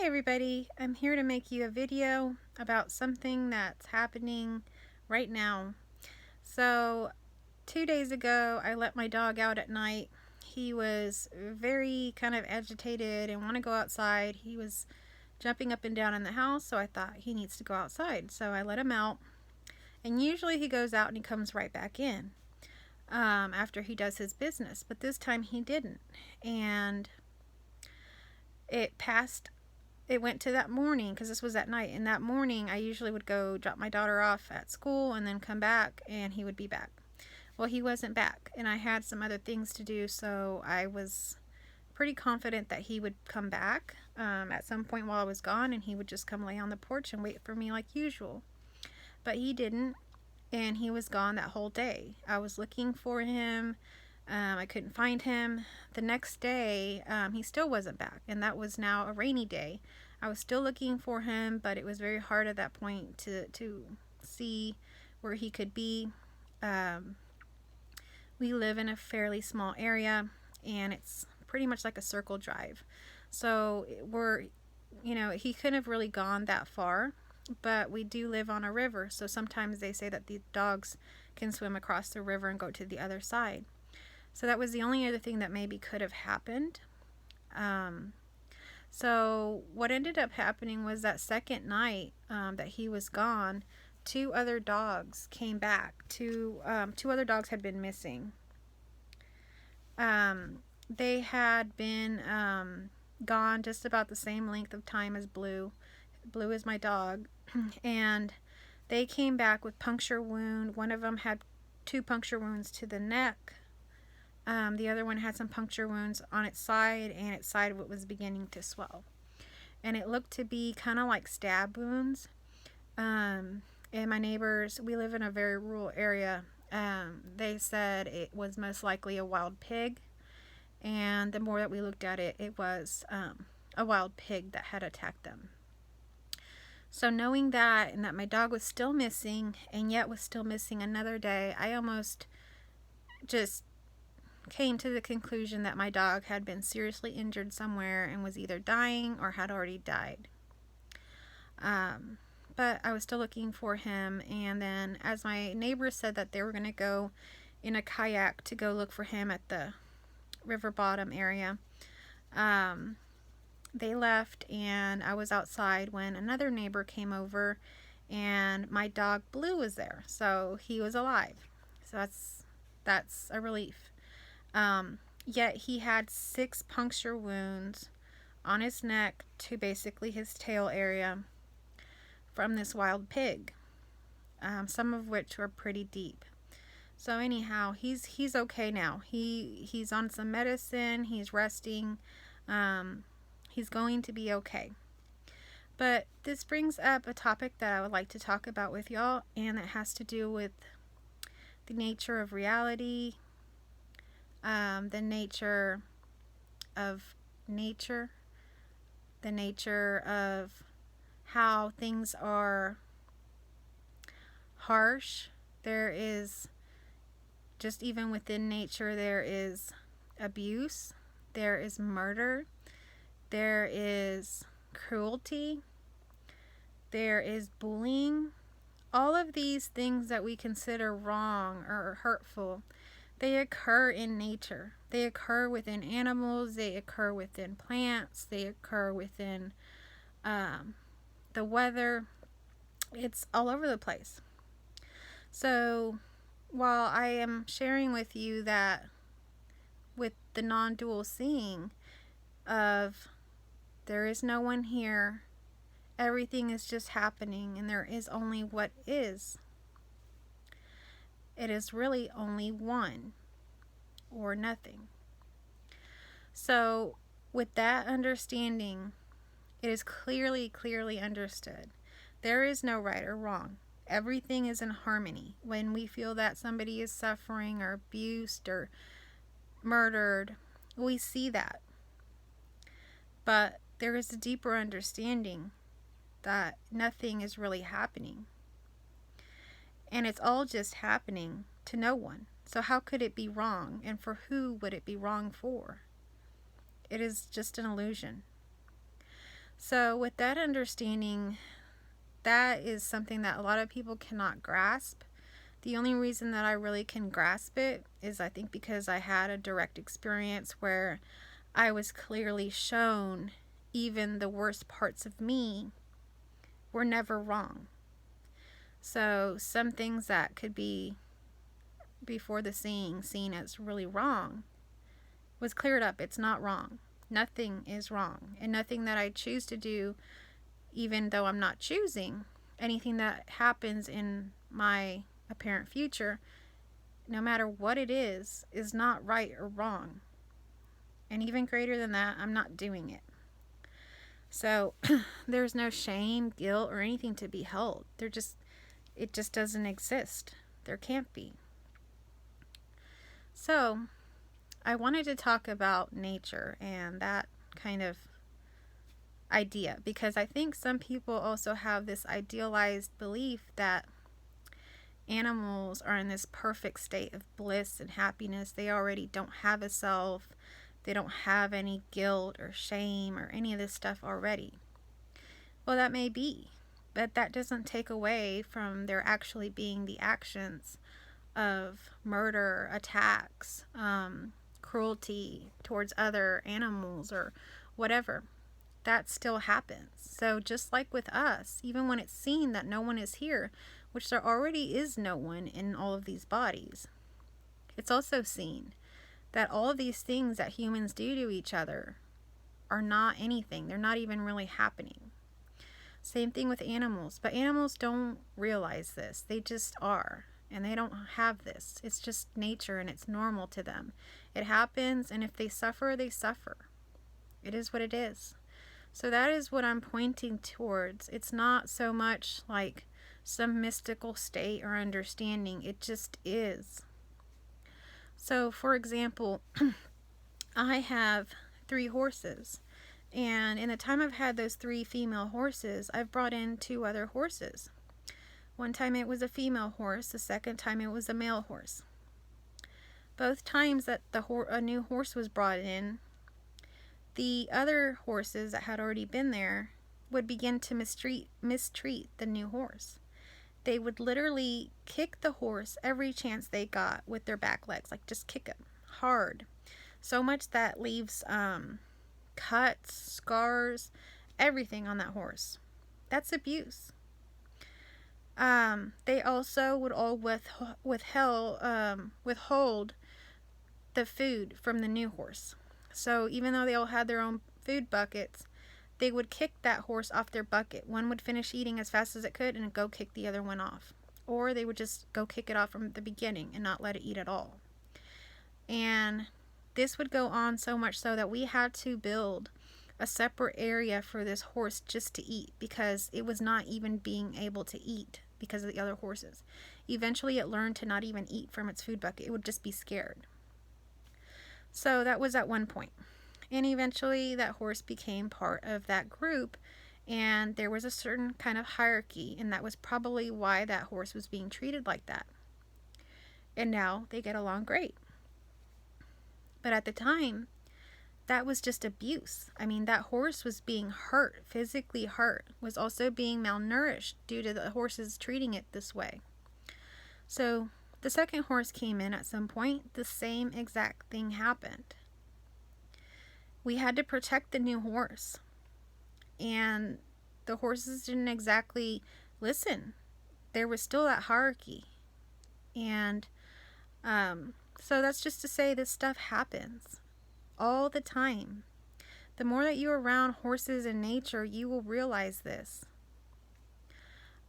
everybody, I'm here to make you a video about something that's happening right now. So 2 days ago I let my dog out at night. He was very kind of agitated and want to go outside. He was jumping up and down in the house, so I thought he needs to go outside. So I let him out, and usually he goes out and he comes right back in after he does his business, but this time he didn't. And it went to that morning, because this was at night, and that morning I usually would go drop my daughter off at school and then come back and he would be back. Well, he wasn't back, and I had some other things to do, so I was pretty confident that he would come back at some point while I was gone, and he would just come lay on the porch and wait for me like usual. But he didn't, and he was gone that whole day. I was looking for him. I couldn't find him. The next day, he still wasn't back, and that was now a rainy day. I was still looking for him, but it was very hard at that point to see where he could be. We live in a fairly small area, and it's pretty much like a circle drive. So he couldn't have really gone that far, but we do live on a river, so sometimes they say that the dogs can swim across the river and go to the other side. So that was the only other thing that maybe could have happened. So what ended up happening was that second night that he was gone, two other dogs came back. Two other dogs had been missing. They had been gone just about the same length of time as Blue. Blue is my dog. And they came back with puncture wound. One of them had 2 puncture wounds to the neck. The other one had some puncture wounds on its side, and its side was beginning to swell. And it looked to be kind of like stab wounds. And my neighbors, we live in a very rural area, they said it was most likely a wild pig. And the more that we looked at it, it was a wild pig that had attacked them. So knowing that, and that my dog was still missing, and yet was still missing another day, I almost just came to the conclusion that my dog had been seriously injured somewhere and was either dying or had already died. But I was still looking for him, and then as my neighbors said that they were going to go in a kayak to go look for him at the river bottom area, they left, and I was outside when another neighbor came over, and my dog Blue was there, so he was alive. So that's a relief. Yet he had 6 puncture wounds on his neck to basically his tail area from this wild pig, some of which were pretty deep. So anyhow, he's okay now. He's on some medicine. He's resting. He's going to be okay. But this brings up a topic that I would like to talk about with y'all, and it has to do with the nature of reality, the nature of nature, the nature of how things are harsh. There is, just even within nature, there is abuse, there is murder, there is cruelty, there is bullying. All of these things that we consider wrong or hurtful, they occur in nature. They occur within animals, they occur within plants, they occur within the weather. It's all over the place. So while I am sharing with you that with the non-dual seeing of there is no one here, everything is just happening, and there is only what is. It is really only one or nothing. So with that understanding, it is clearly understood. There is no right or wrong. Everything is in harmony. When we feel that somebody is suffering or abused or murdered, we see that. But there is a deeper understanding that nothing is really happening. And it's all just happening to no one. So how could it be wrong? And for who would it be wrong for? It is just an illusion. So with that understanding, that is something that a lot of people cannot grasp. The only reason that I really can grasp it is, I think, because I had a direct experience where I was clearly shown even the worst parts of me were never wrong. So some things that could be before the seeing seen as really wrong was cleared up. It's not wrong. Nothing is wrong. And nothing that I choose to do, even though I'm not choosing, anything that happens in my apparent future, no matter what it is not right or wrong. And even greater than that, I'm not doing it. So there's no shame, guilt, or anything to be held. It just doesn't exist. There can't be. So I wanted to talk about nature and that kind of idea, because I think some people also have this idealized belief that animals are in this perfect state of bliss and happiness. They already don't have a self. They don't have any guilt or shame or any of this stuff already. Well, that may be, but that doesn't take away from there actually being the actions of murder, attacks, cruelty towards other animals or whatever. That still happens. So just like with us, even when it's seen that no one is here, which there already is no one in all of these bodies, it's also seen that all of these things that humans do to each other are not anything. They're not even really happening. Same thing with animals, but animals don't realize this. They just are, and they don't have this. It's just nature, and it's normal to them. It happens, and if they suffer, they suffer. It is what it is. So that is what I'm pointing towards. It's not so much like some mystical state or understanding. It just is. So, for example, I have 3 horses. And in the time I've had those 3 female horses, I've brought in 2 other horses. One time it was a female horse. The second time it was a male horse. Both times that a new horse was brought in, the other horses that had already been there would begin to mistreat the new horse. They would literally kick the horse every chance they got with their back legs, like just kick him hard. So much that leaves cuts, scars, everything on that horse. That's abuse. They also would all withhold the food from the new horse. So even though they all had their own food buckets, they would kick that horse off their bucket. One would finish eating as fast as it could and go kick the other one off. Or they would just go kick it off from the beginning and not let it eat at all. And this would go on so much so that we had to build a separate area for this horse just to eat, because it was not even being able to eat because of the other horses. Eventually it learned to not even eat from its food bucket. It would just be scared. So that was at one point. And eventually that horse became part of that group, and there was a certain kind of hierarchy, and that was probably why that horse was being treated like that. And now they get along great. But at the time, that was just abuse. I mean, that horse was being hurt, physically hurt, was also being malnourished due to the horses treating it this way. So the second horse came in at some point, the same exact thing happened. We had to protect the new horse, and the horses didn't exactly listen. There was still that hierarchy. And so that's just to say this stuff happens all the time. The more that you're around horses in nature, you will realize this.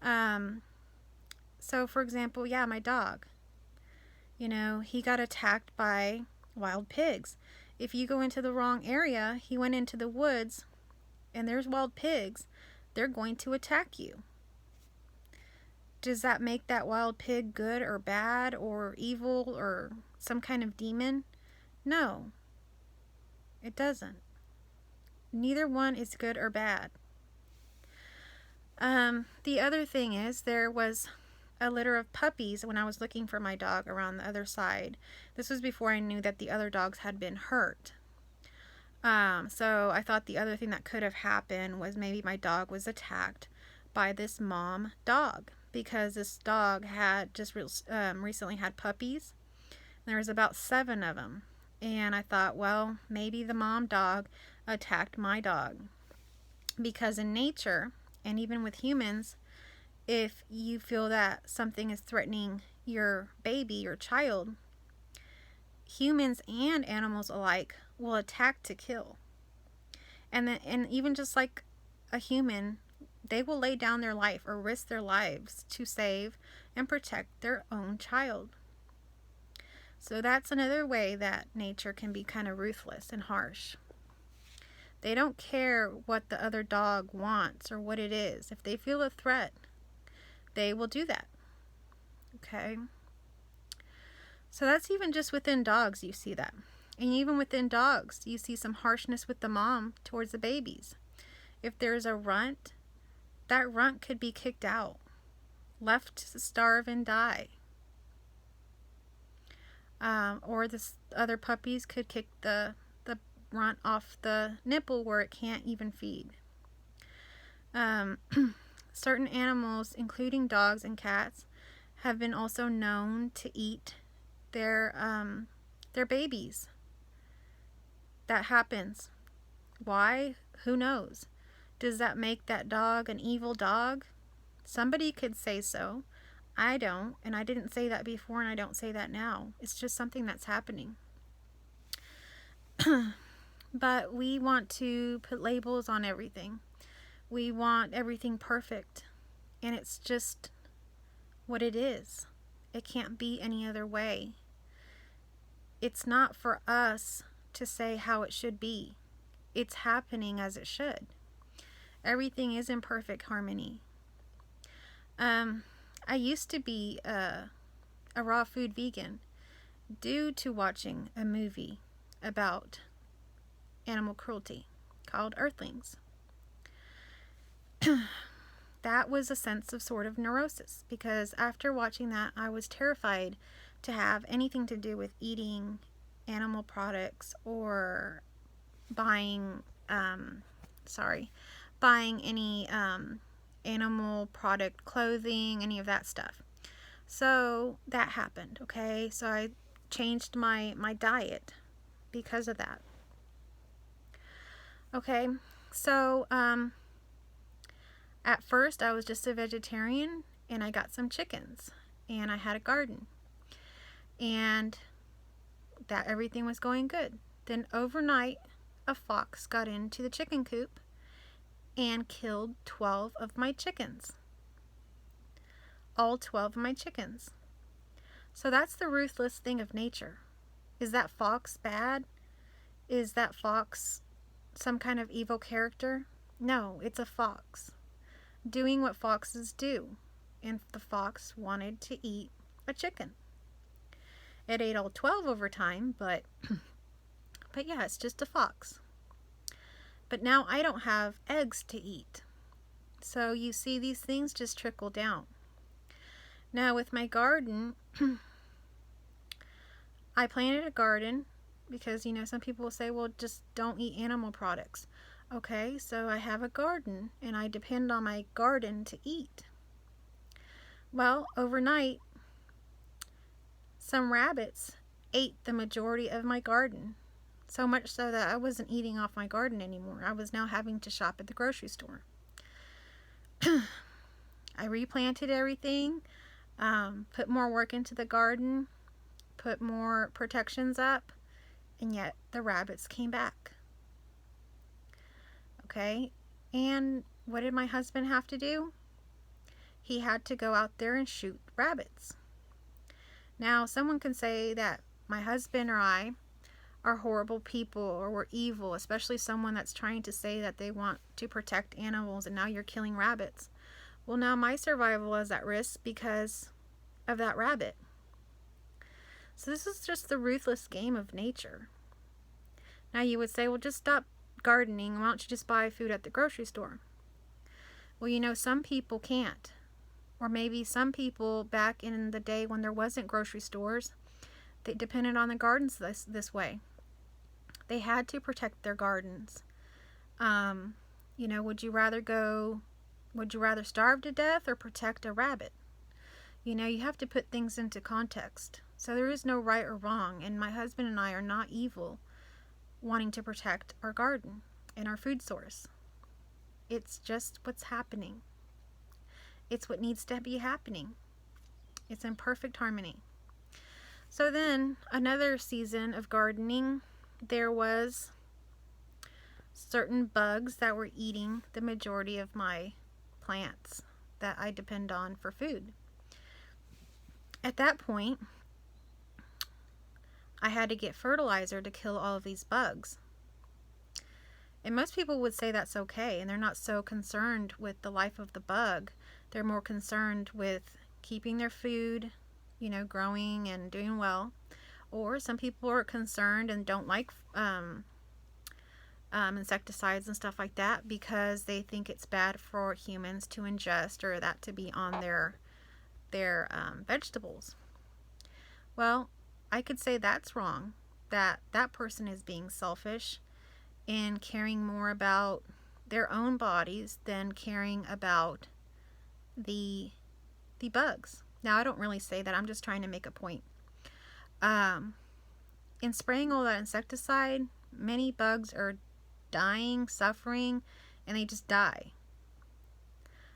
So for example, my dog, he got attacked by wild pigs. If you go into the wrong area, he went into the woods and there's wild pigs, they're going to attack you. Does that make that wild pig good or bad or evil or some kind of demon? No, it doesn't. Neither one is good or bad. The other thing is, there was a litter of puppies when I was looking for my dog around the other side. This was before I knew that the other dogs had been hurt. So I thought the other thing that could have happened was maybe my dog was attacked by this mom dog, because this dog had just recently had puppies. There was about 7 of them. And I thought, well, maybe the mom dog attacked my dog. Because in nature, and even with humans, if you feel that something is threatening your baby, your child, humans and animals alike will attack to kill. And even just like a human, they will lay down their life or risk their lives to save and protect their own child. So that's another way that nature can be kind of ruthless and harsh. They don't care what the other dog wants or what it is. If they feel a threat, they will do that. Okay? So that's even just within dogs, you see that. And even within dogs, you see some harshness with the mom towards the babies. If there's a runt, that runt could be kicked out, left to starve and die. Or the other puppies could kick the runt off the nipple where it can't even feed. Certain animals, including dogs and cats, have been also known to eat their babies. That happens. Why? Who knows? Does that make that dog an evil dog? Somebody could say so. I don't, and I didn't say that before, and I don't say that now. It's just something that's happening. But we want to put labels on everything. We want everything perfect, and it's just what it is. It can't be any other way. It's not for us to say how it should be. It's happening as it should. Everything is in perfect harmony. I used to be a raw food vegan due to watching a movie about animal cruelty called Earthlings. That was a sense of sort of neurosis, because after watching that, I was terrified to have anything to do with eating animal products or buying any animal product clothing, any of that stuff. So that happened, okay? So I changed my diet because of that. Okay, so at first I was just a vegetarian, and I got some chickens, and I had a garden, and that everything was going good. Then overnight, a fox got into the chicken coop and killed 12 of my chickens. All 12 of my chickens. So that's the ruthless thing of nature. Is that fox bad? Is that fox some kind of evil character? No, it's a fox doing what foxes do. And the fox wanted to eat a chicken. It ate all 12 over time, but yeah, it's just a fox. But now I don't have eggs to eat. So you see, these things just trickle down. Now with my garden, I planted a garden because, some people will say, well, just don't eat animal products. Okay, so I have a garden, and I depend on my garden to eat. Well, overnight, some rabbits ate the majority of my garden. So much so that I wasn't eating off my garden anymore. I was now having to shop at the grocery store. I replanted everything, put more work into the garden, put more protections up, and yet the rabbits came back. Okay, and what did my husband have to do? He had to go out there and shoot rabbits. Now, someone can say that my husband or I are horrible people or we're evil, especially someone that's trying to say that they want to protect animals and now you're killing rabbits. Well, now my survival is at risk because of that rabbit. So this is just the ruthless game of nature. Now you would say, well, just stop gardening. Why don't you just buy food at the grocery store? Well, some people can't. Or maybe some people back in the day when there wasn't grocery stores, they depended on the gardens this way. They had to protect their gardens. You know, would you rather starve to death or protect a rabbit? You know, you have to put things into context. So there is no right or wrong, and my husband and I are not evil wanting to protect our garden and our food source. It's just what's happening. It's what needs to be happening. It's in perfect harmony. So then, another season of gardening, there was certain bugs that were eating the majority of my plants that I depend on for food. At that point, I had to get fertilizer to kill all of these bugs. And most people would say that's okay, and they're not so concerned with the life of the bug. They're more concerned with keeping their food, you know, growing and doing well. Or some people are concerned and don't like insecticides and stuff like that because they think it's bad for humans to ingest or that to be on their vegetables. Well, I could say that's wrong, that person is being selfish and caring more about their own bodies than caring about the bugs. Now, I don't really say that. I'm just trying to make a point. In spraying all that insecticide, many bugs are dying, suffering, and they just die.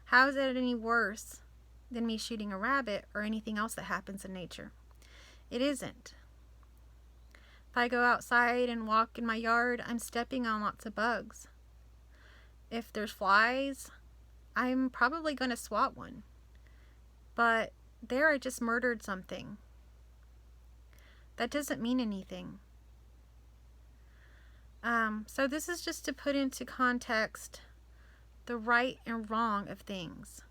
How is that any worse than me shooting a rabbit or anything else that happens in nature? It isn't. If I go outside and walk in my yard, I'm stepping on lots of bugs. If there's flies, I'm probably going to swat one. But there I just murdered something. That doesn't mean anything. So this is just to put into context the right and wrong of things.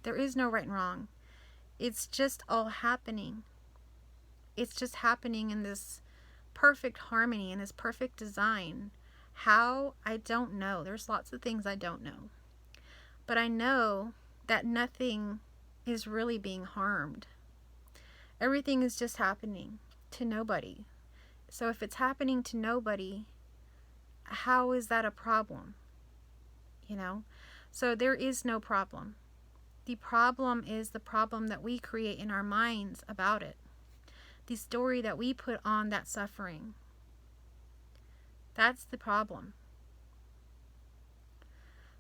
There is no right and wrong. It's just all happening. It's just happening in this perfect harmony, in this perfect design. How? I don't know. There's lots of things I don't know. But I know that nothing is really being harmed. Everything is just happening to nobody. So if it's happening to nobody, how is that a problem? You know? So there is no problem. The problem is the problem that we create in our minds about it. The story that we put on that suffering. That's the problem.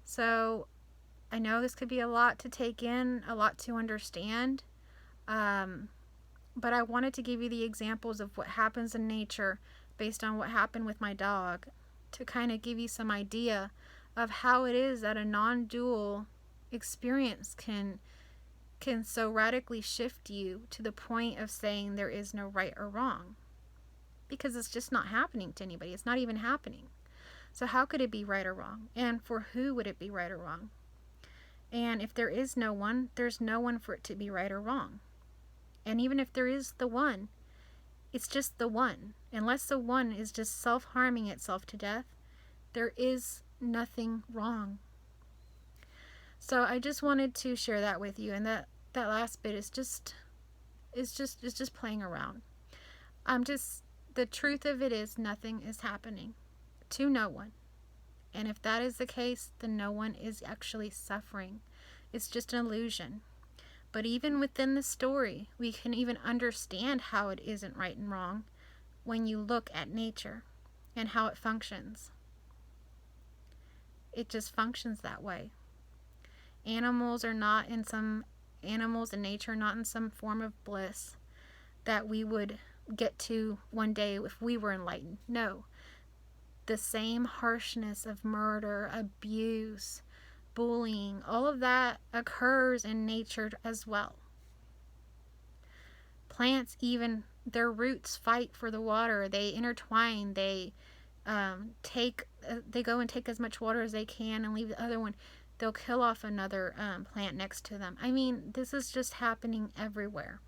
So I know this could be a lot to take in, a lot to understand. But I wanted to give you the examples of what happens in nature based on what happened with my dog, to kind of give you some idea of how it is that a non-dual experience can so radically shift you to the point of saying there is no right or wrong. Because it's just not happening to anybody. It's not even happening. So how could it be right or wrong? And for who would it be right or wrong? And if there is no one, there's no one for it to be right or wrong. And even if there is the one, it's just the one. Unless the one is just self-harming itself to death, there is nothing wrong. So I just wanted to share that with you, and that last bit is just playing around. The truth of it is nothing is happening to no one. And if that is the case, then no one is actually suffering. It's just an illusion. But even within the story, we can even understand how it isn't right and wrong when you look at nature and how it functions. It just functions that way. Animals in nature are not in some form of bliss that we would get to one day if we were enlightened. No. The same harshness of murder, abuse, bullying, all of that occurs in nature as well. Plants, even their roots fight for the water. They intertwine. They go and take as much water as they can and leave the other one. They'll kill off another plant next to them. I mean, this is just happening everywhere.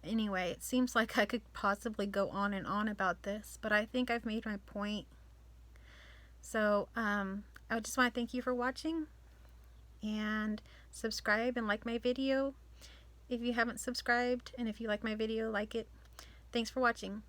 Anyway, it seems like I could possibly go on and on about this, but I think I've made my point. So, I just want to thank you for watching, and subscribe and like my video if you haven't subscribed, and if you like my video, like it. Thanks for watching.